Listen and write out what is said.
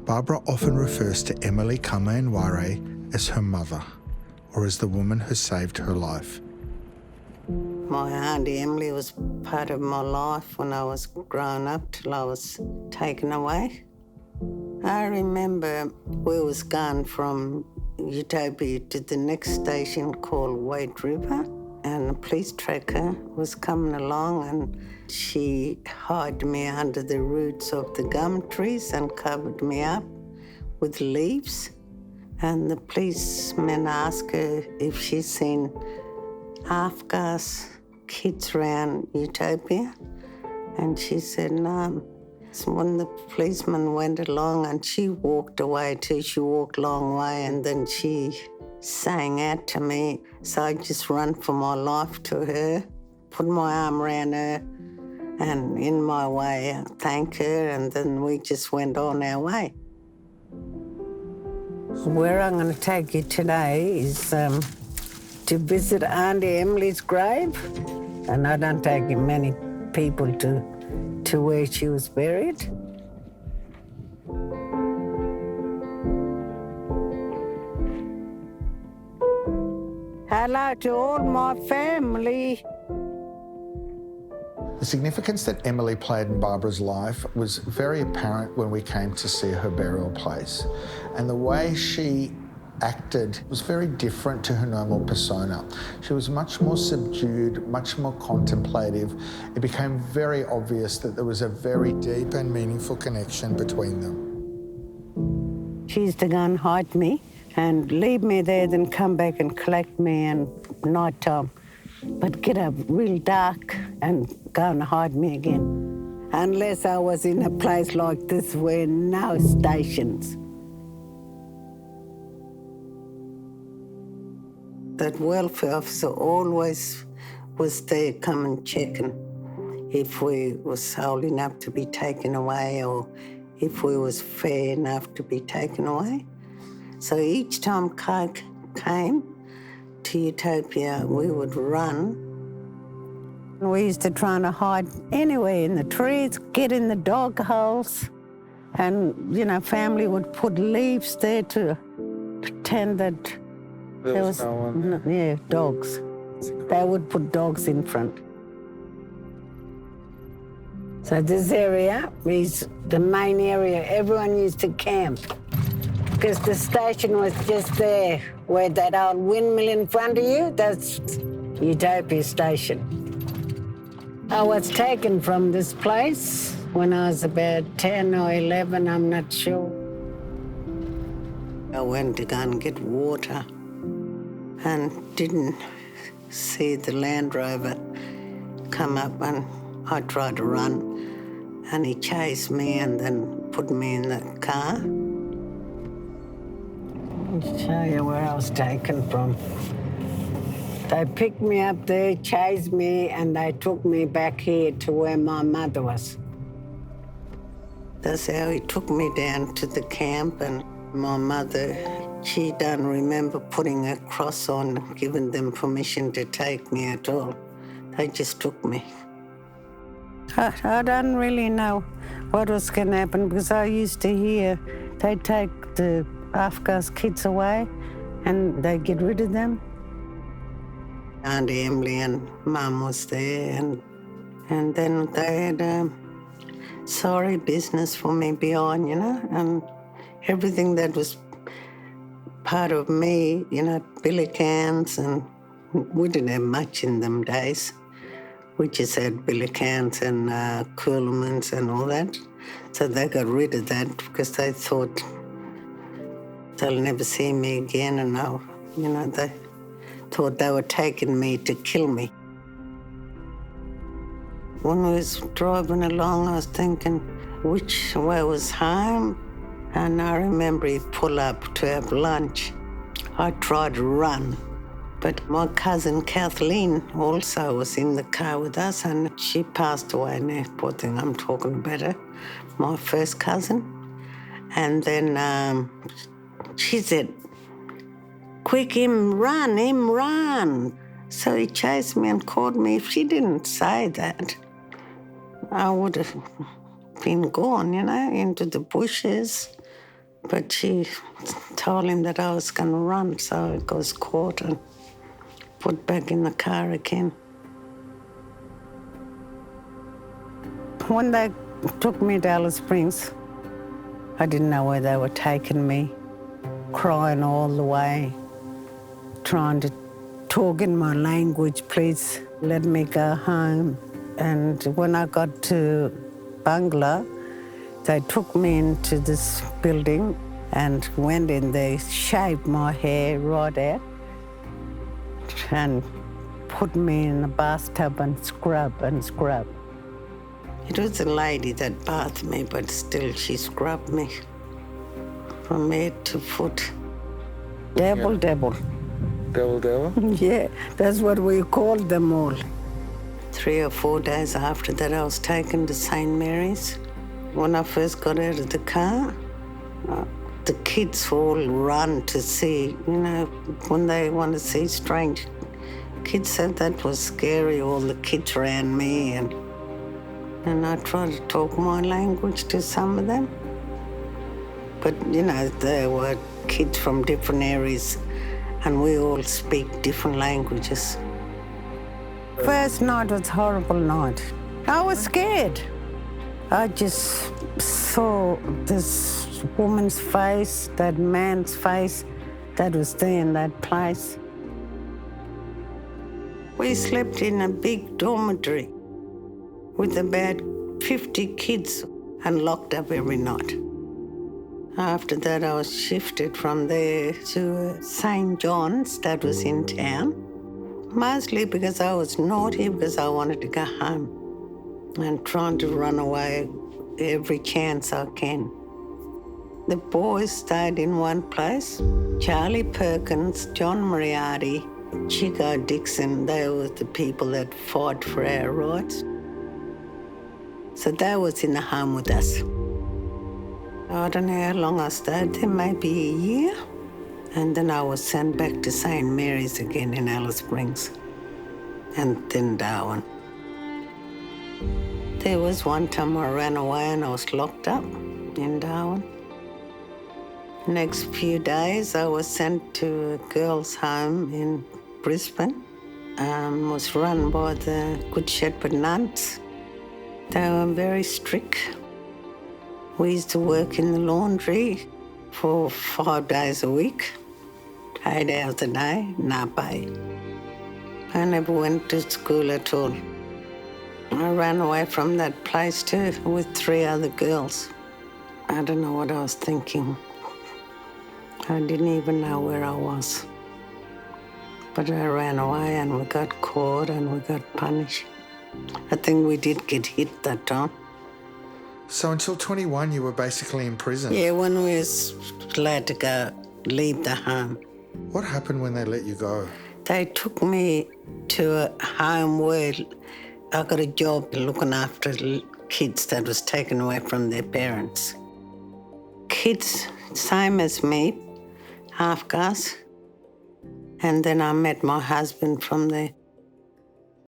Barbara often refers to Emily Kamaenware as her mother, or as the woman who saved her life. My auntie Emily was part of my life when I was growing up till I was taken away. I remember we was going from Utopia to the next station called Wade River, and a police tracker was coming along and she hid me under the roots of the gum trees and covered me up with leaves. And the policeman asked her if she'd seen half-caste kids around Utopia, and she said no. So when the policeman went along and she walked away too, she walked a long way, and then she sang out to me. So I just ran for my life to her, put my arm around her, and in my way, I thanked her, and then we just went on our way. Where I'm going to take you today is to visit Auntie Emily's grave, and I don't take many people to where she was buried. Hello to all my family. The significance that Emily played in Barbara's life was very apparent when we came to see her burial place. And the way she acted was very different to her normal persona. She was much more subdued, much more contemplative. It became very obvious that there was a very deep and meaningful connection between them. She used to go and hide me and leave me there, then come back and collect me and night time. But get up real dark and go and hide me again. Unless I was in a place like this where no stations. That welfare officer always was there, come and checking if we was old enough to be taken away or if we was fair enough to be taken away. So each time Coke came to Utopia, we would run. We used to try to hide anywhere in the trees, get in the dog holes, and, you know, family would put leaves there to pretend that there was no one. Yeah, dogs. They would put dogs in front. So this area is the main area. Everyone used to camp because the station was just there where that old windmill in front of you, that's Utopia Station. I was taken from this place when I was about 10 or 11, I'm not sure. I went to go and get water and didn't see the Land Rover come up, and I tried to run and he chased me and then put me in the car. I'll show you where I was taken from. They picked me up there, chased me, and they took me back here to where my mother was. That's how he took me down to the camp, and my mother, she don't remember putting a cross on, giving them permission to take me at all. They just took me. I don't really know what was going to happen because I used to hear they take the half-caste kids away and they get rid of them. Auntie Emily and Mum was there, and then they had a sorry business for me behind, you know, and everything that was part of me, you know, billy cans, and we didn't have much in them days. We just had billy cans and coolamans and all that. So they got rid of that because they thought they'll never see me again, and now, you know, they thought they were taking me to kill me. When we was driving along, I was thinking which way was home, and I remember he pulled up to have lunch. I tried to run, but my cousin Kathleen also was in the car with us, and she passed away now, poor thing, I'm talking about her, my first cousin. And then she said, "Quick, him run." So he chased me and caught me. If she didn't say that, I would have been gone, you know, into the bushes. But she told him that I was going to run, so I was caught and put back in the car again. When they took me to Alice Springs, I didn't know where they were taking me, crying all the way, trying to talk in my language, please let me go home. And when I got to Bangla, they took me into this building and went in there, shaved my hair right out and put me in a bathtub and scrub. It was a lady that bathed me, but still she scrubbed me from head to foot. Devil. Devil? Yeah, that's what we called them all. 3 or 4 days after that, I was taken to St. Mary's. When I first got out of the car, the kids all run to see, when they want to see strange kids said that was scary. All the kids ran me and I tried to talk my language to some of them. But, there were kids from different areas and we all speak different languages. First night was a horrible night. I was scared. I just saw this woman's face, that man's face that was there in that place. We slept in a big dormitory with about 50 kids and locked up every night. After that, I was shifted from there to St. John's, that was in town, mostly because I was naughty, because I wanted to go home and trying to run away every chance I can. The boys stayed in one place. Charlie Perkins, John Moriarty, Chico Dixon, they were the people that fought for our rights. So they was in the home with us. I don't know how long I stayed there, maybe a year. And then I was sent back to St. Mary's again in Alice Springs and then Darwin. There was one time I ran away and I was locked up in Darwin. Next few days I was sent to a girls' home in Brisbane. Was run by the Good Shepherd nuns. They were very strict. We used to work in the laundry for 5 days a week, 8 hours a day, no pay. I never went to school at all. I ran away from that place too with 3 other girls. I don't know what I was thinking. I didn't even know where I was. But I ran away and we got caught and we got punished. I think we did get hit that time. So until 21, you were basically in prison? Yeah, when we was allowed to leave the home. What happened when they let you go? They took me to a home where I got a job looking after kids that was taken away from their parents. Kids, same as me, half-caste. And then I met my husband from there.